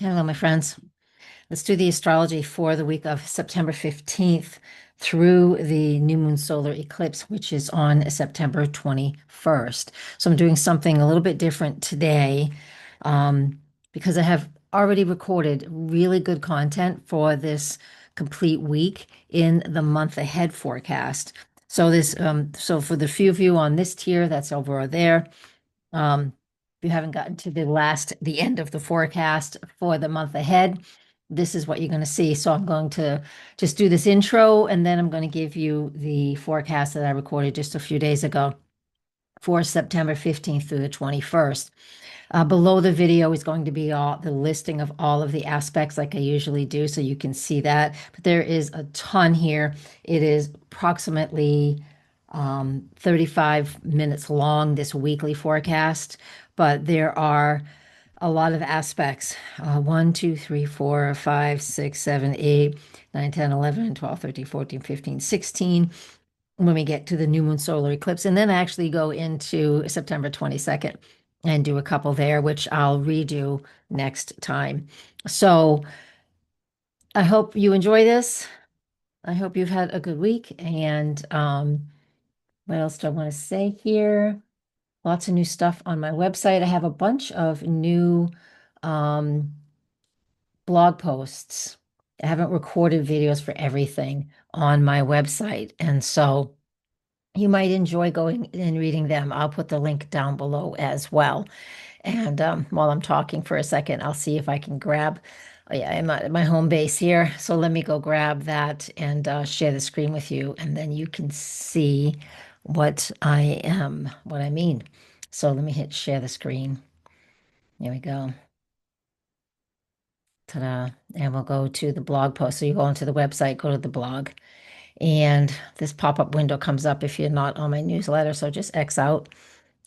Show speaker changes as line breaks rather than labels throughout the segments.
Hello, my friends. Let's do the astrology for the week of September 15th through the new moon solar eclipse, which is on September 21st. So I'm doing something a little bit different today um, because I have already recorded really good content for this complete week in the month ahead forecast. So for the few of you on this tier, that's over there. Um, if you haven't gotten to the end of the forecast for the month ahead, this is what you're going to see. So I'm going to just do this intro and then I'm going to give you the forecast that I recorded just a few days ago for September 15th through the 21st. Below the video is going to be all the listing of all of the aspects like I usually do, so you can see that. But there is a ton here. It is approximately 35 minutes long, this weekly forecast, but there are a lot of aspects. 1, 2, 3, 4, 5, 6, 7, 8, 9, 10, 11, 12, 13, 14, 15, 16 when we get to the new moon solar eclipse, and then actually go into September 22nd and do a couple there, which I'll redo next time. So I hope you enjoy this. I hope you've had a good week. And what else do I want to say here? Lots of new stuff on my website. I have a bunch of new um, blog posts. I haven't recorded videos for everything on my website. And so you might enjoy going and reading them. I'll put the link down below as well. And while I'm talking for a second, I'll see if I can grab, oh yeah, I'm at my home base here. So let me go grab that and share the screen with you, and then you can see what I mean. So let me hit share the screen. There we go. Ta-da. And we'll go to the blog post. So you go onto the website, go to the blog, and this pop-up window comes up if you're not on my newsletter. So just X out.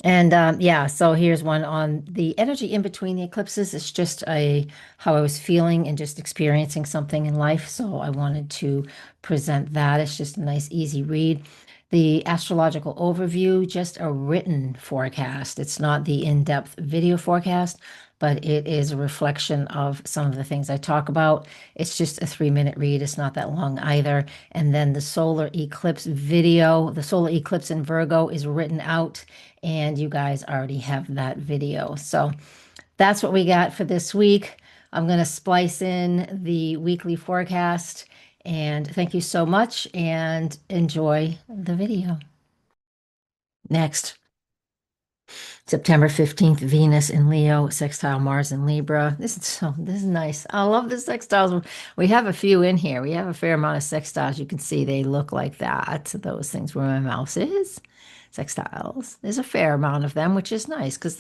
And yeah, so here's one on the energy in between the eclipses. It's just how I was feeling and just experiencing something in life. So I wanted to present that. It's just a nice, easy read. The astrological overview, just a written forecast. It's not the in-depth video forecast, but it is a reflection of some of the things I talk about. It's just a 3-minute read. It's not that long either. And then the solar eclipse video, the solar eclipse in Virgo is written out, and you guys already have that video. So that's what we got for this week. I'm going to splice in the weekly forecast, and thank you so much and enjoy the video. Next, September 15th, Venus in Leo, sextile Mars in Libra. This is nice. I love the sextiles. We have a few in here. We have a fair amount of sextiles. You can see they look like that. Those things where my mouse is. Sextiles. There's a fair amount of them, which is nice because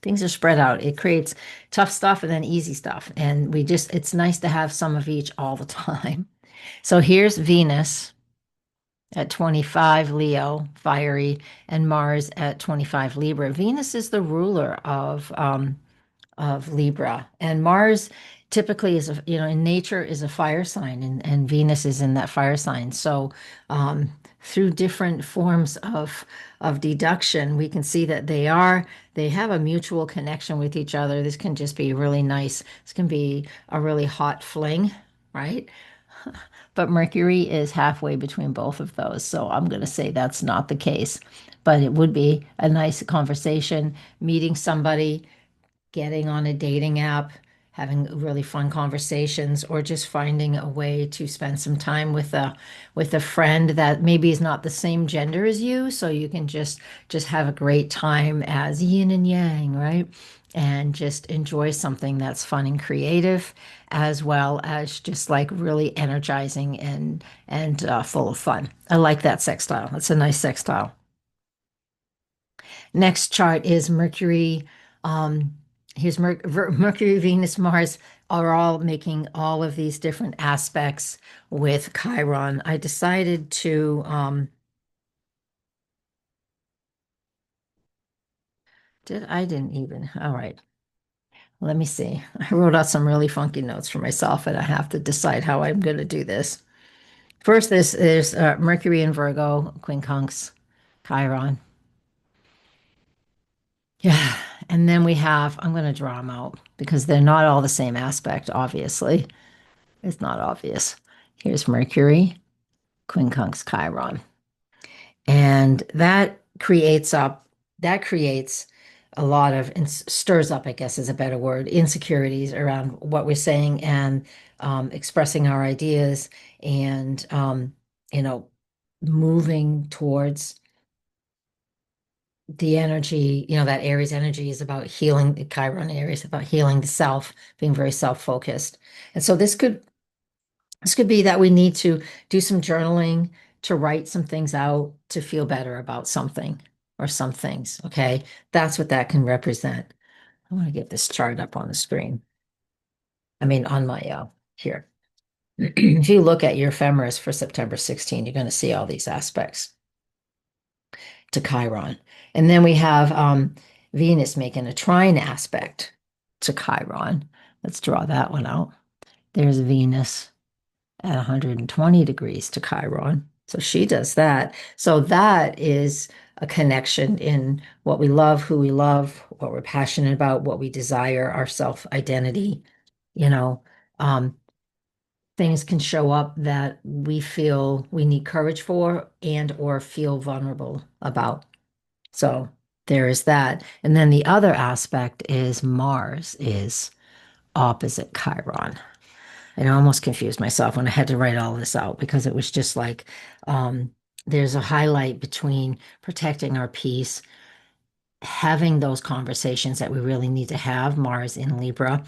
things are spread out. It creates tough stuff and then easy stuff. And it's nice to have some of each all the time. So here's Venus at 25 Leo, fiery, and Mars at 25 Libra. Venus is the ruler of Libra, and Mars typically is in nature is a fire sign, and Venus is in that fire sign. So through different forms of deduction, we can see that they have a mutual connection with each other. This can just be really nice. This can be a really hot fling, right? But Mercury is halfway between both of those. So I'm going to say that's not the case. But it would be a nice conversation, meeting somebody, getting on a dating app, having really fun conversations, or just finding a way to spend some time with a friend that maybe is not the same gender as you, so you can just have a great time as yin and yang, right? And just enjoy something that's fun and creative, as well as just like really energizing and full of fun. I like that sextile. It's a nice sextile. Next chart is Mercury. Here's Mercury, Venus, Mars are all making all of these different aspects with Chiron. I decided to I didn't even, all right. Let me see. I wrote out some really funky notes for myself, and I have to decide how I'm going to do this. First, this is Mercury in Virgo, quincunx, Chiron. Yeah, And then we have, I'm going to draw them out because they're not all the same aspect, obviously. It's not obvious. Here's Mercury, quincunx Chiron. And that creates a lot of, and stirs up, I guess is a better word, insecurities around what we're saying and expressing our ideas and, you know, moving towards the energy, that Aries energy is about healing, the Chiron Aries about healing the self, being very self-focused. And so this could be that we need to do some journaling, to write some things out, to feel better about something or some things. Okay. That's what that can represent. I want to get this chart up on the screen. I mean, on my, here. If you look at your ephemeris for September 16, you're going to see all these aspects to Chiron. And then we have Venus making a trine aspect to Chiron. Let's draw that one out. There's Venus at 120 degrees to Chiron. So she does that. So that is a connection in what we love, who we love, what we're passionate about, what we desire, our self-identity. You know, um, things can show up that we feel we need courage for and or feel vulnerable about. So there is that. And then the other aspect is Mars is opposite Chiron. And I almost confused myself when I had to write all this out because it was just like um, there's a highlight between protecting our peace, having those conversations that we really need to have, Mars in Libra.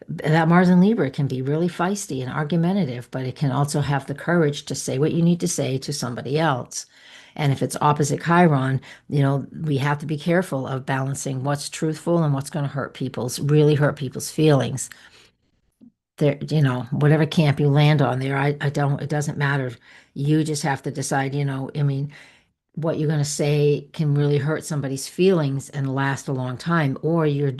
That Mars in Libra can be really feisty and argumentative, but it can also have the courage to say what you need to say to somebody else. And if it's opposite Chiron, we have to be careful of balancing what's truthful and what's going to really hurt people's feelings. There, whatever camp you land on there, I don't, it doesn't matter. You just have to decide, I mean, what you're going to say can really hurt somebody's feelings and last a long time, or you're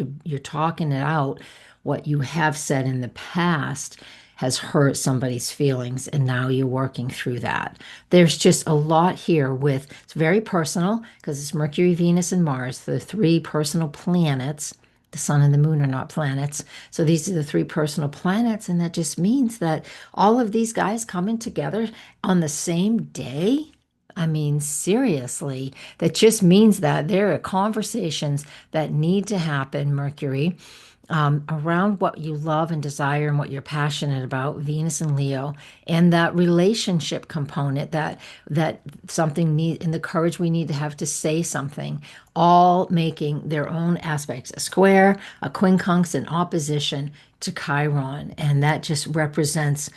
talking it out. What you have said in the past has hurt somebody's feelings, and now you're working through that. There's just a lot here with it's very personal because it's Mercury, Venus, and Mars, the three personal planets. The sun and the moon are not planets. So these are the three personal planets, and that just means that all of these guys coming together on the same day. I mean, seriously, that just means that there are conversations that need to happen, Mercury, around what you love and desire and what you're passionate about, Venus and Leo, and that relationship component that something need and the courage we need to have to say something, all making their own aspects, a square, a quincunx, an opposition to Chiron, and that just represents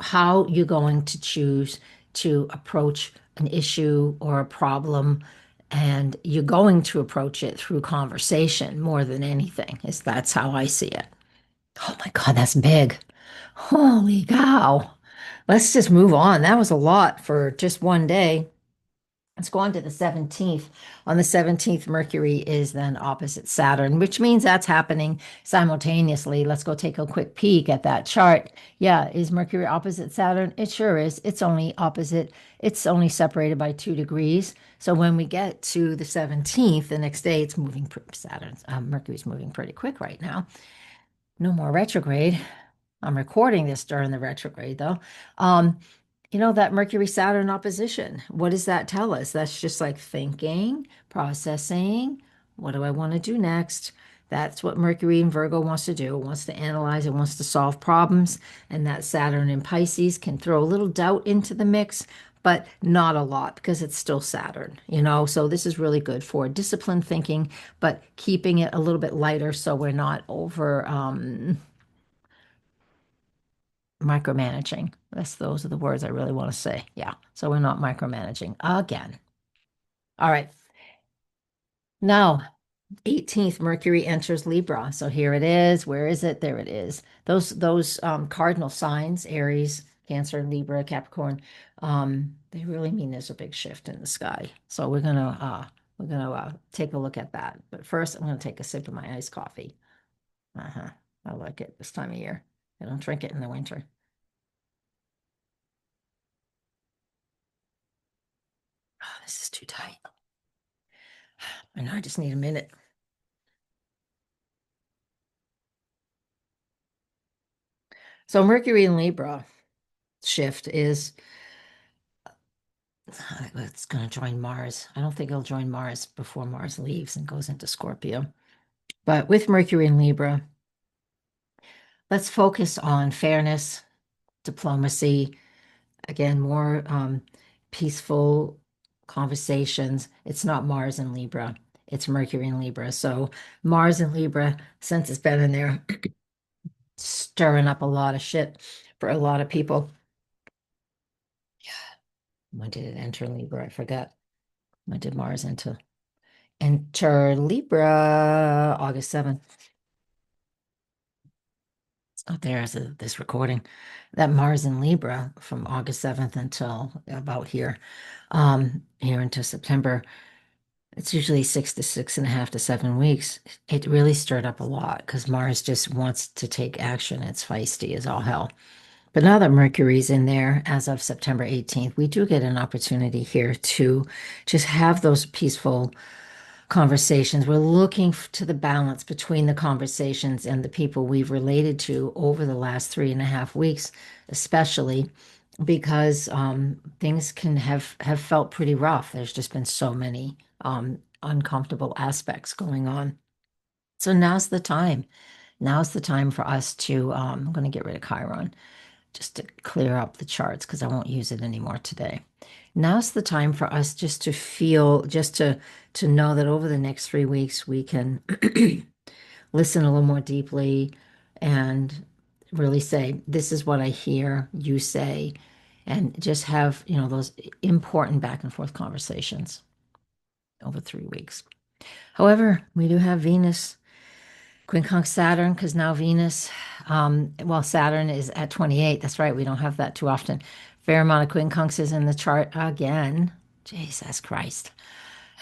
how you're going to choose to approach an issue or a problem, and you're going to approach it through conversation more than anything. That's how I see it. Oh my God, that's big. Holy cow. Let's just move on. That was a lot for just one day. Let's go on to the 17th. On the 17th, Mercury is then opposite Saturn, which means that's happening simultaneously. Let's go take a quick peek at that chart. Yeah, is Mercury opposite Saturn? It sure is. It's only opposite. It's only separated by 2 degrees. So when we get to the 17th, the next day, it's moving. Mercury's moving pretty quick right now. No more retrograde. I'm recording this during the retrograde, though. That Mercury Saturn opposition, what does that tell us? That's just like thinking, processing. What do I want to do next? That's what Mercury in Virgo wants to do. It wants to analyze, it wants to solve problems. And that Saturn in Pisces can throw a little doubt into the mix, but not a lot because it's still Saturn. So this is really good for disciplined thinking, but keeping it a little bit lighter so we're not over micromanaging. Those are the words I really want to say. Yeah. So we're not micromanaging again. All right. Now, 18th, Mercury enters Libra. So here it is. Where is it? There it is. Those cardinal signs, Aries, Cancer, Libra, Capricorn, they really mean there's a big shift in the sky. So we're gonna take a look at that. But first, I'm gonna take a sip of my iced coffee. Uh-huh. I like it this time of year. I don't drink it in the winter. Oh, this is too tight. I know I just need a minute. So Mercury in Libra shift is it's going to join Mars. I don't think it'll join Mars before Mars leaves and goes into Scorpio. But with Mercury in Libra, let's focus on fairness, diplomacy, again, more peaceful conversations. It's not Mars in Libra, it's Mercury in Libra. So Mars in Libra, since it's been in there, stirring up a lot of shit for a lot of people. When did it enter Libra? I forgot. When did Mars enter Libra? August 7th. It's not there as of this recording. That Mars in Libra from August 7th until about here into September. It's usually 6.5 to 7 weeks. It really stirred up a lot because Mars just wants to take action. It's feisty as all hell. But now that Mercury's in there as of September 18th, we do get an opportunity here to just have those peaceful conversations. We're looking to the balance between the conversations and the people we've related to over the last 3.5 weeks, especially because things can have felt pretty rough. There's just been so many uncomfortable aspects going on. So now's the time. Now's the time for us to, I'm going to get rid of Chiron just to clear up the charts because I won't use it anymore today. Now's the time for us just to feel, just to know that over the next 3 weeks we can listen a little more deeply and really say, this is what I hear you say, and just have, those important back and forth conversations over 3 weeks. However, we do have Venus quincunx Saturn because now Venus, well, Saturn is at 28. That's right. We don't have that too often. Fair amount of quincunxes in the chart again. Jesus Christ.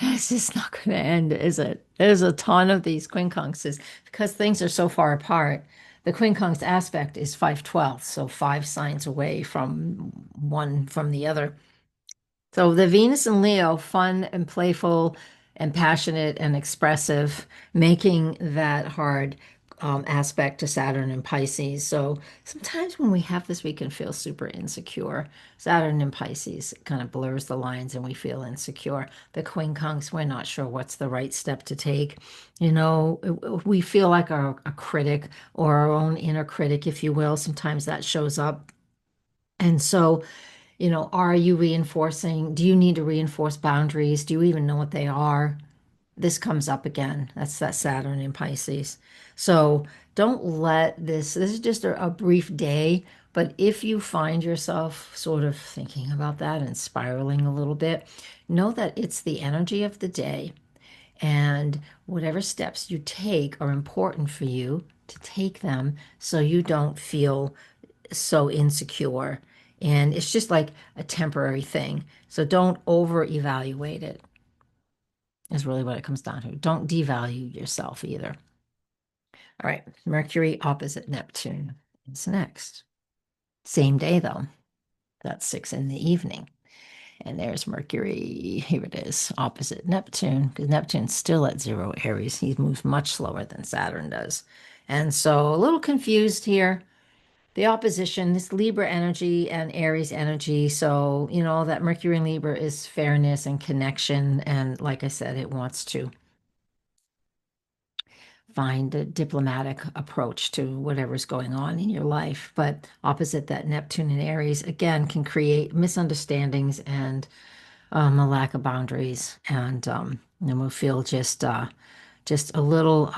It's just not going to end, is it? There's a ton of these quincunxes because things are so far apart. The quincunx aspect is 5/12, so 5 signs away from one from the other. So the Venus and Leo, fun and playful and passionate and expressive, making that hard aspect to Saturn and Pisces. So sometimes when we have this, we can feel super insecure. Saturn and Pisces kind of blurs the lines and we feel insecure. The quincunx, we're not sure what's the right step to take. We feel like a critic or our own inner critic, if you will. Sometimes that shows up. And so are you reinforcing? Do you need to reinforce boundaries? Do you even know what they are? This comes up again. That's that Saturn in Pisces. So don't let this is just a brief day, but if you find yourself sort of thinking about that and spiraling a little bit, know that it's the energy of the day. And whatever steps you take are important for you to take them so you don't feel so insecure. And it's just like a temporary thing. So don't over evaluate it, is really what it comes down to. Don't devalue yourself either. All right, Mercury opposite Neptune is next. Same day, though. That's 6 in the evening. And there's Mercury. Here it is, opposite Neptune, because Neptune's still at 0 Aries. He moves much slower than Saturn does. And so a little confused here. The opposition, this Libra energy and Aries energy. So, that Mercury in Libra is fairness and connection. And like I said, it wants to find a diplomatic approach to whatever's going on in your life. But opposite that, Neptune and Aries, again, can create misunderstandings and a lack of boundaries. And we'll feel just a little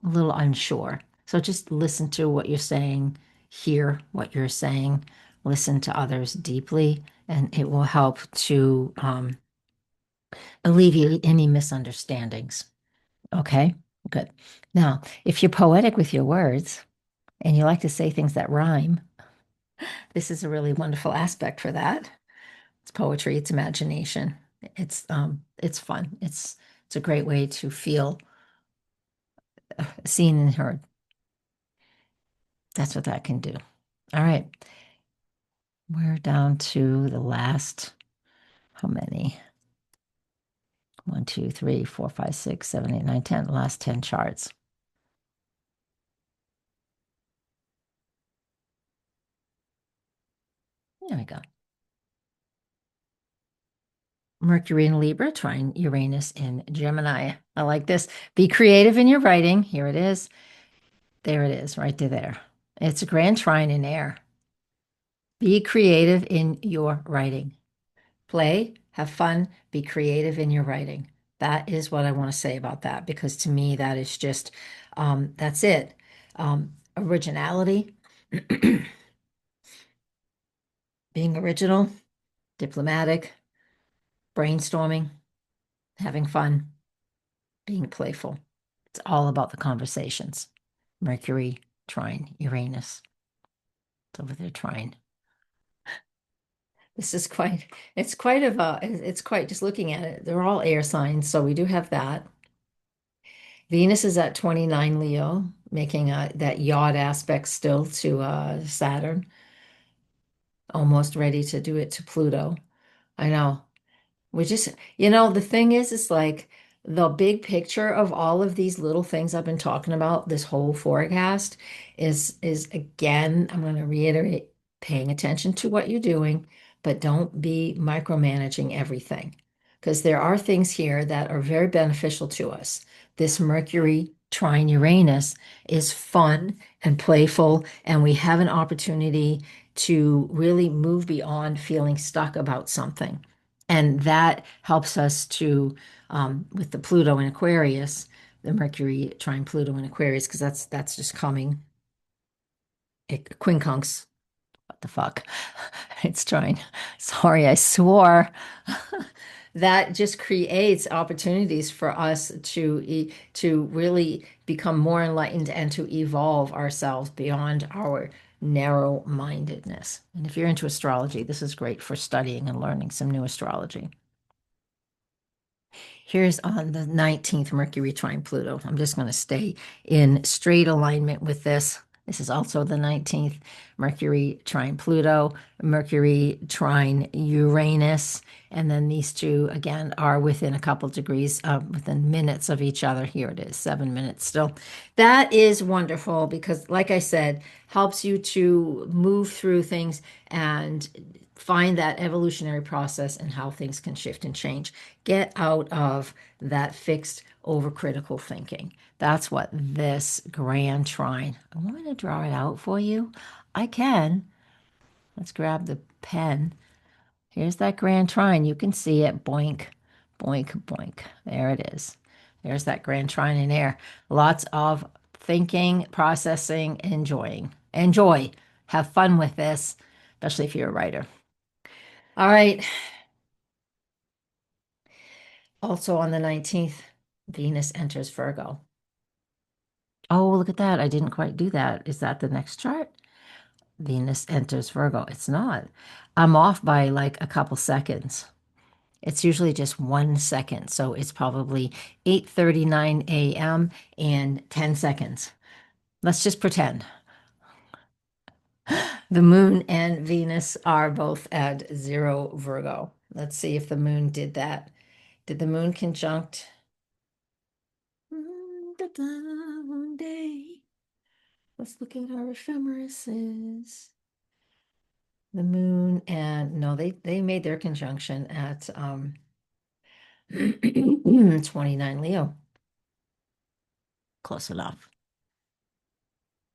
unsure. So just listen to what you're saying, hear what you're saying, listen to others deeply, and it will help to alleviate any misunderstandings. Okay, good. Now, if you're poetic with your words and you like to say things that rhyme, this is a really wonderful aspect for that. It's poetry, it's imagination. It's fun. It's a great way to feel seen and heard. That's what that can do. All right. We're down to the last, how many? 1, 2, 3, 4, 5, 6, 7, 8, 9, 10. Last 10 charts. There we go. Mercury in Libra, trine Uranus in Gemini. I like this. Be creative in your writing. Here it is. There it is, right there. It's a grand trine in air. Be creative in your writing. Play, have fun, be creative in your writing. That is what I want to say about that because to me, that is just, that's it. Originality, being original, diplomatic, brainstorming, having fun, being playful. It's all about the conversations. Mercury, trine, Uranus. It's over there, trine. This is quite, it's quite just looking at it. They're all air signs, so we do have that. Venus is at 29 Leo, making that yacht aspect still to Saturn, almost ready to do it to Pluto. I know. We just, the thing is, it's like the big picture of all of these little things I've been talking about, this whole forecast is again, I'm going to reiterate, paying attention to what you're doing, but don't be micromanaging everything. Because there are things here that are very beneficial to us. This Mercury trine Uranus is fun and playful, and we have an opportunity to really move beyond feeling stuck about something. And that helps us to, with the Pluto in Aquarius, the Mercury trine Pluto in Aquarius, because that's just coming. Quincunx, what the fuck? It's trying. Sorry, I swore. That just creates opportunities for us to really become more enlightened and to evolve ourselves beyond our narrow-mindedness. And if you're into astrology, this is great for studying and learning some new astrology. Here's on the 19th Mercury trine Pluto. I'm just going to stay in straight alignment with this. This is also the 19th Mercury trine Pluto, Mercury trine Uranus, and then these two again are within a couple degrees, within minutes of each other. Here it is, 7 minutes still. That is wonderful because, like I said, helps you to move through things and find that evolutionary process and how things can shift and change. Get out of that fixed overcritical thinking. That's what this grand trine. I want to draw it out for you. I can. Let's grab the pen. Here's that grand trine. You can see it. Boink, boink, boink. There it is. There's that grand trine in air. Lots of thinking, processing, enjoying. Enjoy. Have fun with this, especially if you're a writer. All right. Also on the 19th, Venus enters Virgo. Oh, look at that. I didn't quite do that. Is that the next chart? Venus enters Virgo. It's not. I'm off by like a couple seconds. It's usually just 1 second. So it's probably 8:39 a.m. and 10 seconds. Let's just pretend. The moon and Venus are both at 0 Virgo. Let's see if the moon did that. Did the moon conjunct? Moon day. Let's look at our ephemerises. The moon and no, they made their conjunction at 29 Leo. Close enough.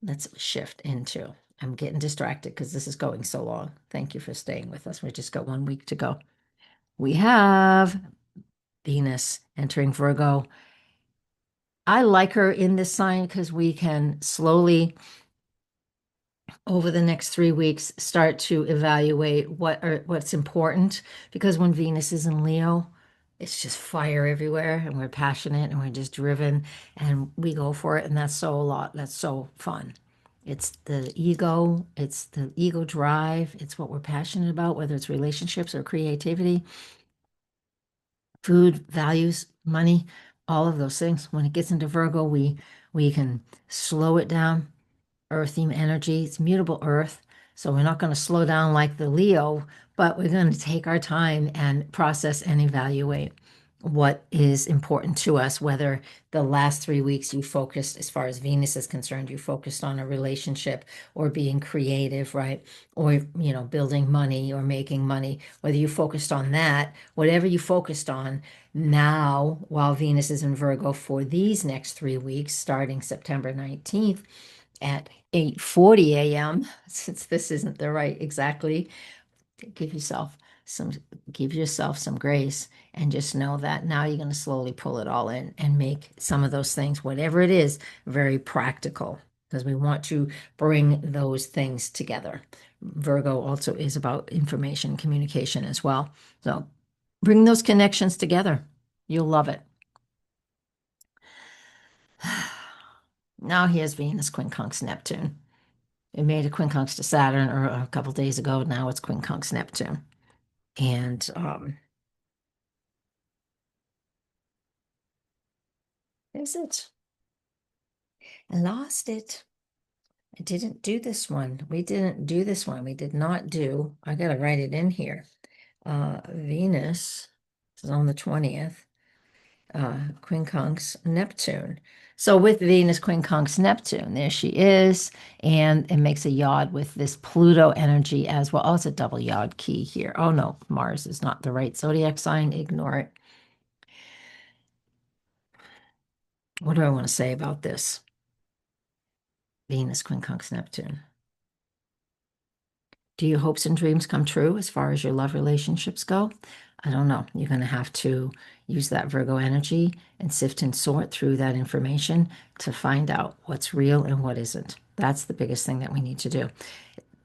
Let's shift into. I'm getting distracted because this is going so long. Thank you for staying with us. We just got 1 week to go. We have Venus entering Virgo. I like her in this sign because we can slowly, over the next 3 weeks, start to evaluate what's important. Because when Venus is in Leo, it's just fire everywhere, and we're passionate, and we're just driven, and we go for it, and that's so fun. It's the ego drive. It's what we're passionate about, whether it's relationships or creativity, food, values, money, all of those things. When it gets into Virgo, we can slow it down. Earthy energy, it's mutable earth. So we're not going to slow down like the Leo, but we're going to take our time and process and evaluate. what is important to us, whether the last 3 weeks you focused, as far as Venus is concerned, you focused on a relationship or being creative, right? Or, building money or making money, whether you focused on that, whatever you focused on now, while Venus is in Virgo for these next 3 weeks, starting September 19th at 8:40 a.m., since this isn't the right exactly, give yourself some give yourself some grace and just know that now you're going to slowly pull it all in and make some of those things, whatever it is, very practical, because we want to bring those things together. Virgo also is about information communication as well. So bring those connections together. You'll love it. Now here's Venus quincunx Neptune. It made a quincunx to Saturn or a couple days ago. Now it's quincunx Neptune. And is it? I lost it. I didn't do this one. We didn't do this one. We did not do, I gotta write it in here. Venus is on the 20th. Quincunx Neptune. So with Venus quincunx Neptune, there she is, and it makes a yod with this Pluto energy as well. Oh, it's a double yod key here. Oh no, Mars is not the right zodiac sign. Ignore it. What do I want to say about this? Venus quincunx Neptune. Do your hopes and dreams come true as far as your love relationships go? I don't know. You're going to have to use that Virgo energy and sift and sort through that information to find out what's real and what isn't. That's the biggest thing that we need to do.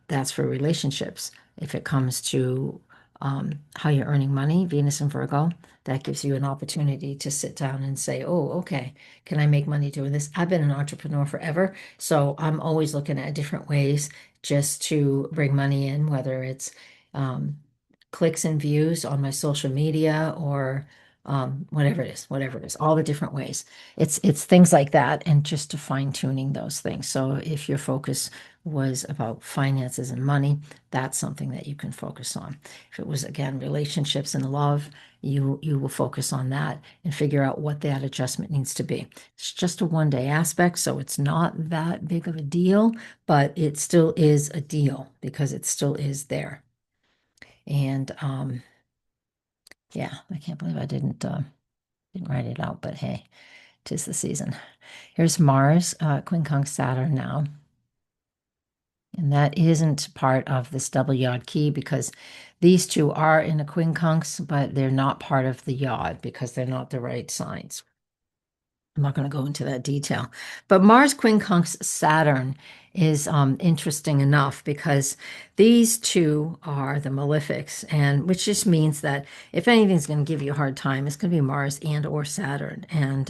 That's for relationships. If it comes to how you're earning money, Venus and Virgo, that gives you an opportunity to sit down and say, oh, okay, can I make money doing this? I've been an entrepreneur forever, so I'm always looking at different ways just to bring money in, whether it's um, clicks and views on my social media or whatever it is, all the different ways. It's things like that, and just to fine tuning those things. So if your focus was about finances and money, that's something that you can focus on. If it was, again, relationships and love, you will focus on that and figure out what that adjustment needs to be. It's just a 1 day aspect, so it's not that big of a deal, but it still is a deal because it still is there. And yeah, I can't believe I didn't write it out, but hey, 'tis the season. Here's Mars, quincunx Saturn now. And that isn't part of this double yod key because these two are in a quincunx, but they're not part of the yod because they're not the right signs. I'm not going to go into that detail. But Mars quincunx Saturn is interesting enough because these two are the malefics, and which just means that if anything's going to give you a hard time, it's going to be Mars and or Saturn. And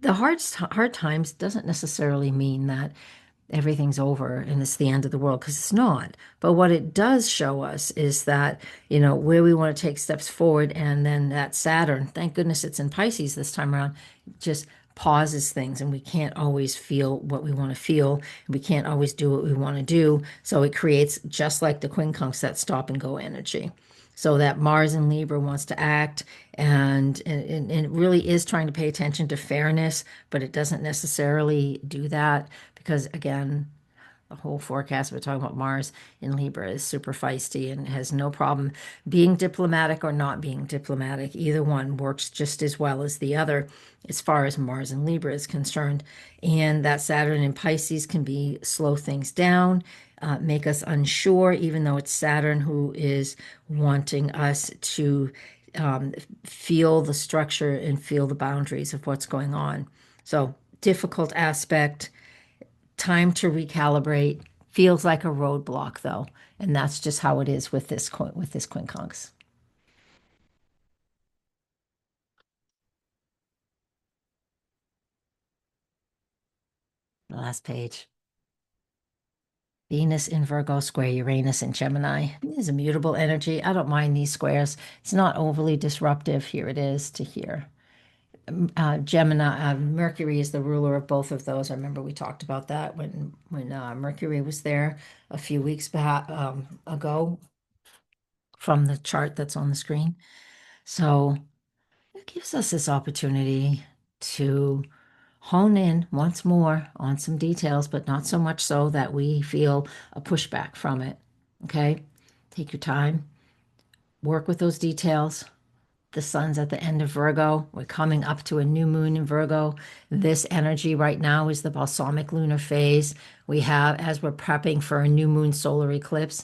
the hard times doesn't necessarily mean that everything's over and it's the end of the world, because it's not. But what it does show us is that, where we want to take steps forward, and then that Saturn, thank goodness it's in Pisces this time around, just pauses things, and we can't always feel what we want to feel. We can't always do what we want to do. So it creates, just like the quincunx, that stop and go energy. So that Mars in Libra wants to act, and it really is trying to pay attention to fairness, but it doesn't necessarily do that because, again, the whole forecast, we're talking about Mars in Libra, is super feisty and has no problem being diplomatic or not being diplomatic. Either one works just as well as the other as far as Mars in Libra is concerned. And that Saturn in Pisces can be slow things down, make us unsure, even though it's Saturn who is wanting us to feel the structure and feel the boundaries of what's going on. So, difficult aspect, time to recalibrate. Feels like a roadblock though, and that's just how it is with this quincunx. The last page. Venus in Virgo square Uranus in Gemini. It is a mutable energy. I don't mind these squares. It's not overly disruptive. Here it is to here. Gemini, Mercury is the ruler of both of those. I remember we talked about that when Mercury was there a few weeks back ago from the chart that's on the screen. So of gives us this opportunity to hone in once more on some details, but not so much so that we feel a pushback from it. Okay? Take your time, work with those details. The sun's at the end of Virgo. We're coming up to a new moon in Virgo. This energy right now is the balsamic lunar phase. We have, as we're prepping for a new moon solar eclipse,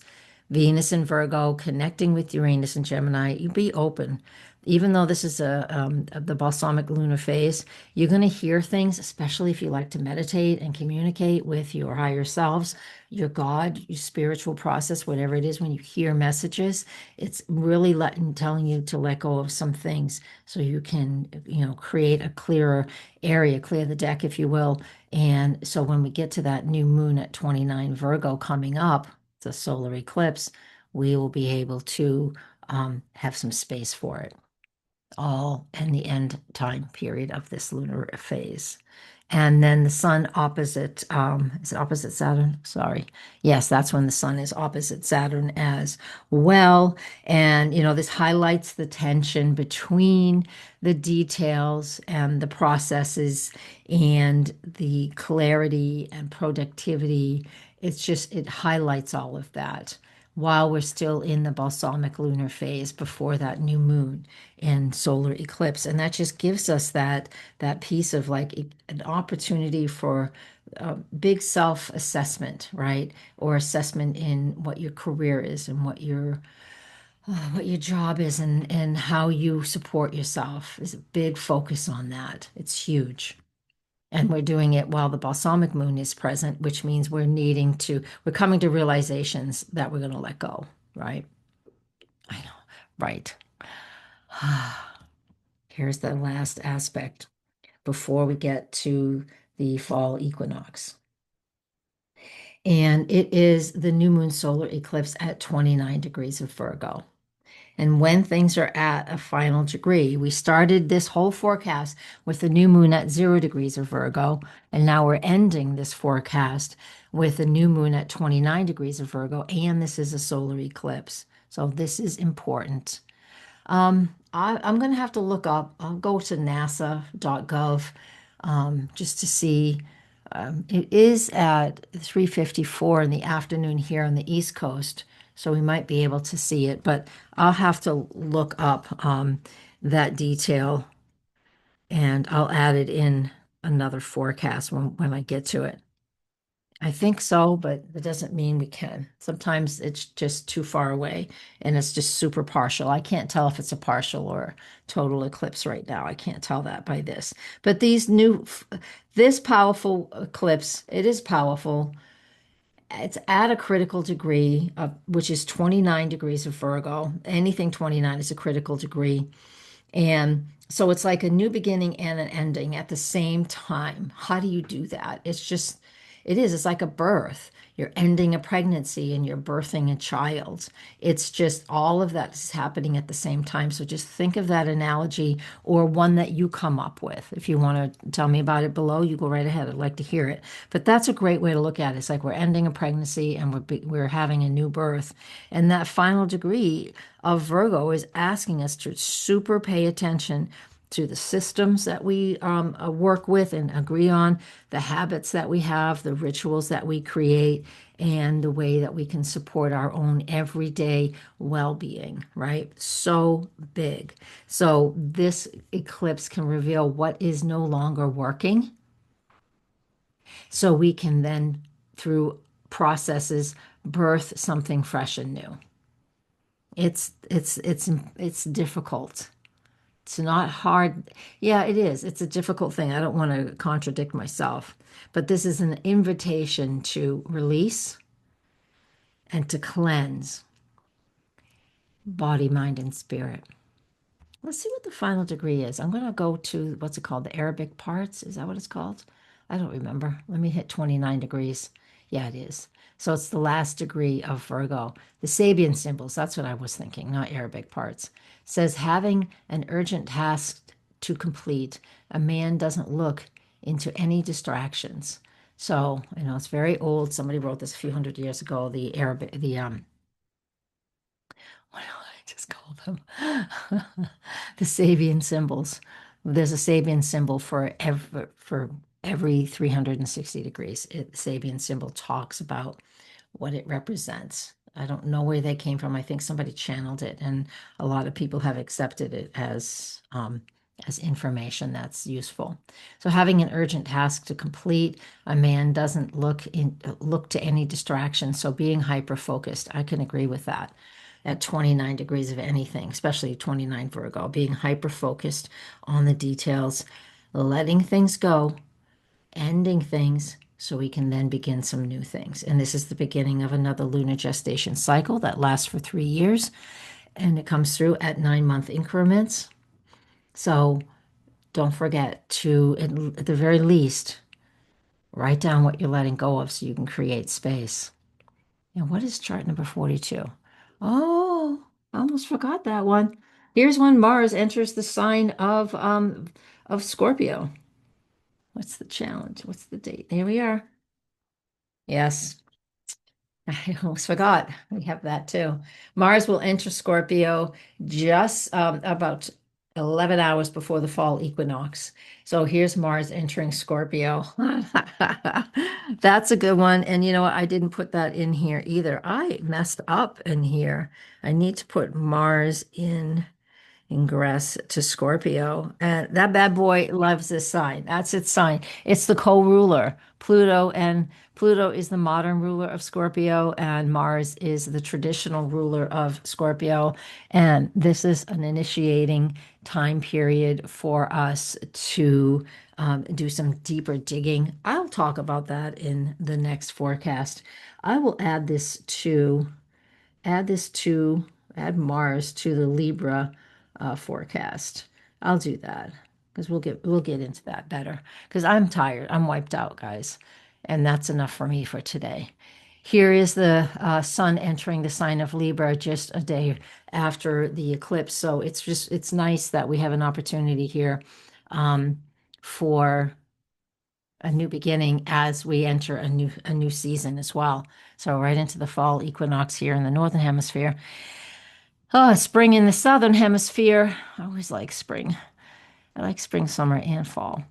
Venus in Virgo connecting with Uranus and Gemini. You be open. Even though this is the balsamic lunar phase, you're going to hear things, especially if you like to meditate and communicate with your higher selves, your God, your spiritual process, whatever it is. When you hear messages, it's really telling you to let go of some things so you can, create a clearer area, clear the deck, if you will. And so when we get to that new moon at 29 Virgo coming up, the solar eclipse, we will be able to have some space for it, all in the end time period of this lunar phase. And then the sun opposite, is it opposite Saturn? Sorry. Yes, that's when the sun is opposite Saturn as well. And, this highlights the tension between the details and the processes and the clarity and productivity. It highlights all of that while we're still in the balsamic lunar phase before that new moon and solar eclipse. And that just gives us that piece of like an opportunity for big self-assessment, right? Or assessment in what your career is and what your job is and how you support yourself is a big focus on that. It's huge. And we're doing it while the balsamic moon is present, which means we're coming to realizations that we're going to let go, right? I know, right. Here's the last aspect before we get to the fall equinox. And it is the new moon solar eclipse at 29 degrees of Virgo. And when things are at a final degree, we started this whole forecast with the new moon at 0 degrees of Virgo, and now we're ending this forecast with the new moon at 29 degrees of Virgo, and this is a solar eclipse. So this is important. I'm going to have to look up, I'll go to nasa.gov just to see. It is at 3:54 in the afternoon here on the East Coast, so we might be able to see it, but I'll have to look up that detail and I'll add it in another forecast when I get to it. I think so, but that doesn't mean we can. Sometimes it's just too far away and it's just super partial. I can't tell if it's a partial or total eclipse right now. I can't tell that by this. But this powerful eclipse, it is powerful. It's at a critical degree of, which is 29 degrees of Virgo. Anything 29 is a critical degree. And so it's like a new beginning and an ending at the same time. How do you do that? It's like a birth. You're ending a pregnancy and you're birthing a child. It's just all of that is happening at the same time. So just think of that analogy or one that you come up with. If you want to tell me about it below, you go right ahead. I'd like to hear it. But that's a great way to look at it. It's like we're ending a pregnancy and we're having a new birth. And that final degree of Virgo is asking us to super pay attention to the systems that we work with and agree on, the habits that we have, the rituals that we create, and the way that we can support our own everyday well-being, right? So big. So this eclipse can reveal what is no longer working. So we can then, through processes, birth something fresh and new. It's difficult. It's not hard. Yeah, it is. It's a difficult thing. I don't want to contradict myself, but this is an invitation to release and to cleanse body, mind, and spirit. Let's see what the final degree is. I'm going to go to, what's it called? The Arabic parts. Is that what it's called? I don't remember. Let me hit 29 degrees. Yeah, it is. So it's the last degree of Virgo. The Sabian symbols, that's what I was thinking, not Arabic parts. Says having an urgent task to complete, a man doesn't look into any distractions. So, it's very old. Somebody wrote this a few hundred years ago. The Arabic, just call them the Sabian symbols. There's a Sabian symbol for every 360 degrees. The Sabian symbol talks about what it represents. I don't know where they came from. I think somebody channeled it, and a lot of people have accepted it as information that's useful. So having an urgent task to complete, a man doesn't look to any distraction. So being hyper focused, I can agree with that. At 29 degrees of anything, especially 29 Virgo, being hyper focused on the details, letting things go, ending things so we can then begin some new things. And this is the beginning of another lunar gestation cycle that lasts for 3 years, and it comes through at 9-month increments. So don't forget to, at the very least, write down what you're letting go of so you can create space. And what is chart number 42? Oh, I almost forgot that one. Here's when Mars enters the sign of Scorpio. What's the challenge? What's the date? There we are. Yes, I almost forgot. We have that too. Mars will enter Scorpio just about 11 hours before the fall equinox. So here's Mars entering Scorpio. That's a good one. And you know what? I didn't put that in here either. I messed up in here. I need to put Mars in ingress to Scorpio. And that bad boy loves this sign. That's its sign. It's the co-ruler, Pluto, and Pluto is the modern ruler of Scorpio, and Mars is the traditional ruler of Scorpio. And this is an initiating time period for us to do some deeper digging. I'll talk about that in the next forecast. I will add this to add Mars to the Libra forecast. I'll do that because we'll get into that better because I'm tired. I'm wiped out, guys, and that's enough for me for today. Here is the sun entering the sign of Libra just a day after the eclipse. So it's nice that we have an opportunity here for a new beginning as we enter a new season as well. So right into the fall equinox here in the northern hemisphere. Oh, spring in the southern hemisphere. I always like spring. I like spring, summer, and fall.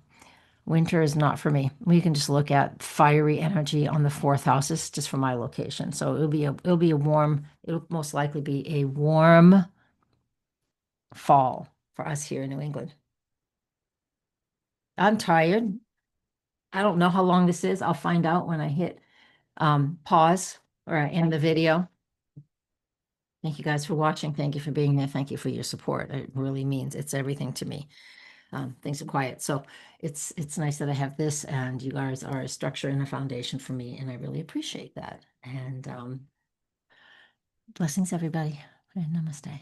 Winter is not for me. We can just look at fiery energy on the fourth house. This is just for my location. So it'll most likely be a warm fall for us here in New England. I'm tired. I don't know how long this is. I'll find out when I hit pause or I end the video. Thank you guys for watching. Thank you for being there. Thank you for your support. It really means it's everything to me. Things are quiet. So it's nice that I have this and you guys are a structure and a foundation for me. And I really appreciate that. And blessings, everybody. And namaste.